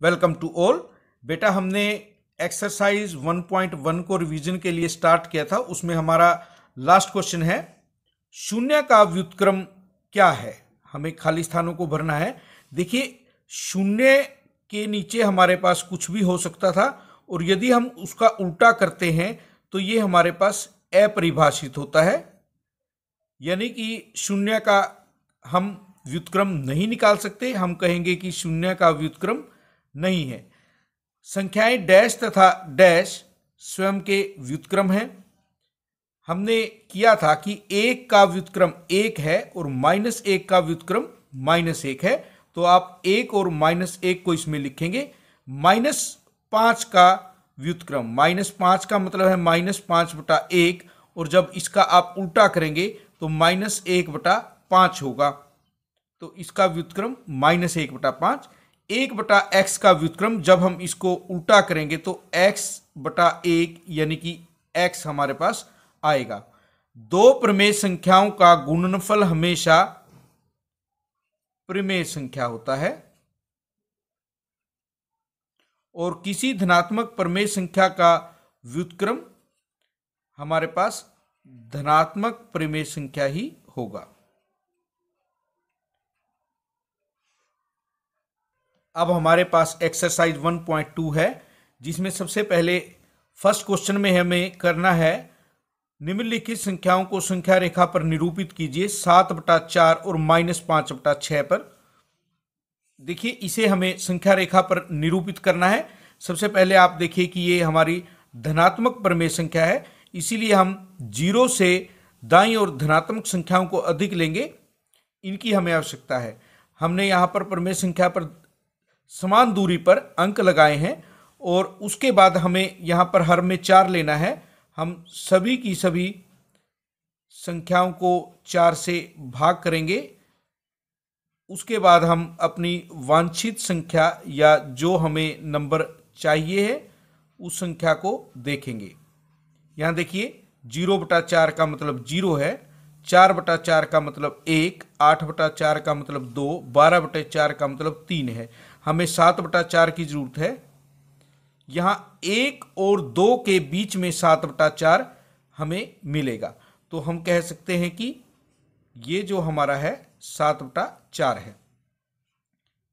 Welcome to all. बेटा हमने exercise 1.1 को रिवीजन के लिए स्टार्ट किया था। उसमें हमारा लास्ट क्वेश्चन है शून्य का व्युत्क्रम क्या है। हमें खाली स्थानों को भरना है। देखिए शून्य के नीचे हमारे पास कुछ भी हो सकता था और यदि हम उसका उल्टा करते हैं तो ये हमारे पास अपरिभाषित होता है, यानी कि शून्य का हम व्युत्क्रम नहीं निकाल सकते। हम कहेंगे कि शून्य का व्युत्क्रम नहीं है। संख्याएं डैश तथा डैश स्वयं के व्युत्क्रम हैं। हमने किया था कि 1 का व्युत्क्रम 1 है और -1 का व्युत्क्रम -1 है, तो आप 1 और -1 को इसमें लिखेंगे। -5 का व्युत्क्रम, -5 का मतलब है -5/1, और जब इसका आप उल्टा करेंगे तो -1/5 होगा, तो इसका व्युत्क्रम -1/5। 1/x का व्युत्क्रम जब हम इसको उल्टा करेंगे तो x/1 यानी कि x हमारे पास आएगा। दो प्रमेय संख्याओं का गुणनफल हमेशा प्रमेय संख्या होता है और किसी धनात्मक प्रमेय संख्या का व्युत्क्रम हमारे पास धनात्मक प्रमेय संख्या ही होगा। अब हमारे पास एक्सरसाइज 1.2 है, जिसमें सबसे पहले फर्स्ट क्वेश्चन में हमें करना है निम्नलिखित संख्याओं को संख्या रेखा पर निरूपित कीजिए 7/4 और -5/6 पर। देखिए इसे हमें संख्या रेखा पर निरूपित करना है। सबसे पहले आप देखिए कि ये हमारी धनात्मक प्रमेय संख्या है, इसीलिए हम 0 से दाईं ओर धनात्मक संख्याओं को अधिक लेंगे, इनकी हमें आवश्यकता है। हमने यहाँ पर प्रमेय संख्या पर समान दूरी पर अंक लगाए हैं और उसके बाद हमें यहाँ पर हर में 4 लेना है। हम सभी की सभी संख्याओं को 4 से भाग करेंगे। उसके बाद हम अपनी वांछित संख्या या जो हमें नंबर चाहिए है उस संख्या को देखेंगे। यहाँ देखिए 0/4 का मतलब 0 है, 4/4 का मतलब 1, 8/4 का मतलब 2, 12/4 का मतलब 3 है। हमें 7/4 की जरूरत है। यहाँ 1 और 2 के बीच में 7/4 हमें मिलेगा, तो हम कह सकते हैं कि ये जो हमारा है 7/4 है।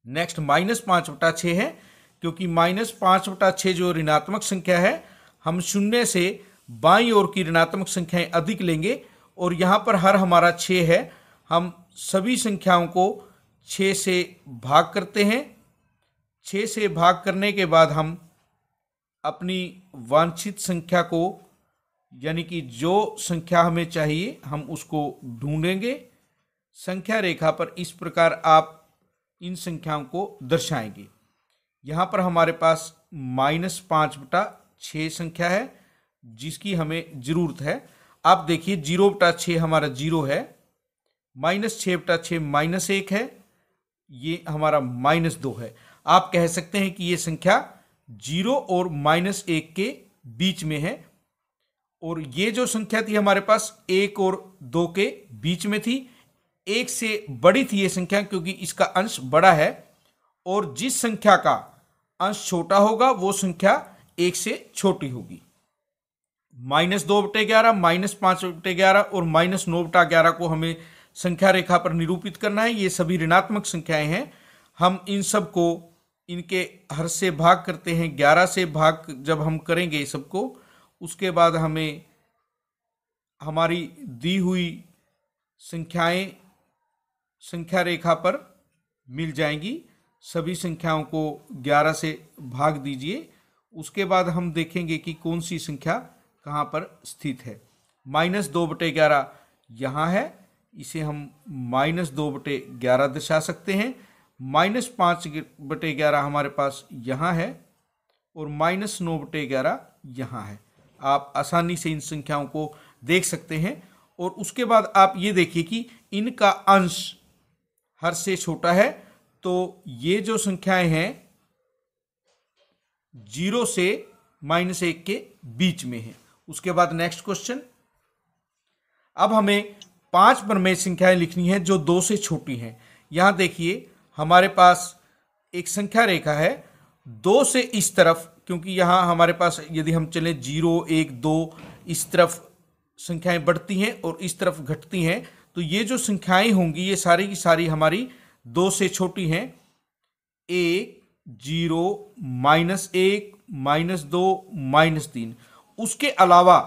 नेक्स्ट -5/6 है, क्योंकि -5/6 जो ऋणात्मक संख्या है, हम शून्य से बाईं ओर की ऋणात्मक संख्याएं अधिक लेंगे और यहाँ पर हर हमारा 6 है। हम सभी संख्याओं को 6 से भाग करते हैं। 6 से भाग करने के बाद हम अपनी वांछित संख्या को, यानी कि जो संख्या हमें चाहिए हम उसको ढूंढेंगे। संख्या रेखा पर इस प्रकार आप इन संख्याओं को दर्शाएंगे। यहाँ पर हमारे पास -5/6 संख्या है जिसकी हमें जरूरत है। आप देखिए 0/6 हमारा 0 है, -6/6 -1 है, ये हमारा -2 है। आप कह सकते हैं कि ये संख्या 0 और -1 के बीच में है, और ये जो संख्या थी हमारे पास 1 और 2 के बीच में थी। 1 से बड़ी थी ये संख्या क्योंकि इसका अंश बड़ा है, और जिस संख्या का अंश छोटा होगा वो संख्या 1 से छोटी होगी। -2/11, -5/11 और -9/11 को हमें संख्या रेखा पर निरूपित करना है। ये सभी ऋणात्मक संख्याएं हैं। हम इन सब को इनके हर से भाग करते हैं। 11 से भाग जब हम करेंगे सबको, उसके बाद हमें हमारी दी हुई संख्याएं संख्या रेखा पर मिल जाएंगी। सभी संख्याओं को 11 से भाग दीजिए। उसके बाद हम देखेंगे कि कौन सी संख्या कहाँ पर स्थित है। -2/11 यहाँ है, इसे हम -2/11 दर्शा सकते हैं। -5/11 हमारे पास यहाँ है और -9/11 यहाँ है। आप आसानी से इन संख्याओं को देख सकते हैं। और उसके बाद आप ये देखिए कि इनका अंश हर से छोटा है, तो ये जो संख्याएं हैं 0 से -1 के बीच में है। उसके बाद नेक्स्ट क्वेश्चन। अब हमें 5 प्रमेय संख्याएं लिखनी है जो 2 से छोटी हैं। यहां देखिए हमारे पास एक संख्या रेखा है, 2 से इस तरफ, क्योंकि यहाँ हमारे पास यदि हम चलें 0 1 2 इस तरफ संख्याएं बढ़ती हैं और इस तरफ घटती हैं, तो ये जो संख्याएं होंगी ये सारी की सारी हमारी 2 से छोटी हैं। 1 0 -1 -2 -3। उसके अलावा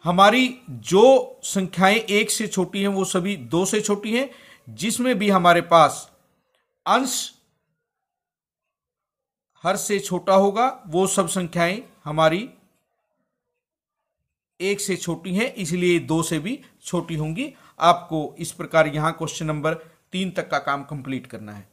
हमारी जो संख्याएं 1 से छोटी हैं वो सभी 2 से छोटी हैं, जिसमें भी हमारे पास अंश हर से छोटा होगा वो सब संख्याएं हमारी 1 से छोटी हैं, इसलिए 2 से भी छोटी होंगी। आपको इस प्रकार यहां क्वेश्चन नंबर 3 तक का काम कंप्लीट करना है।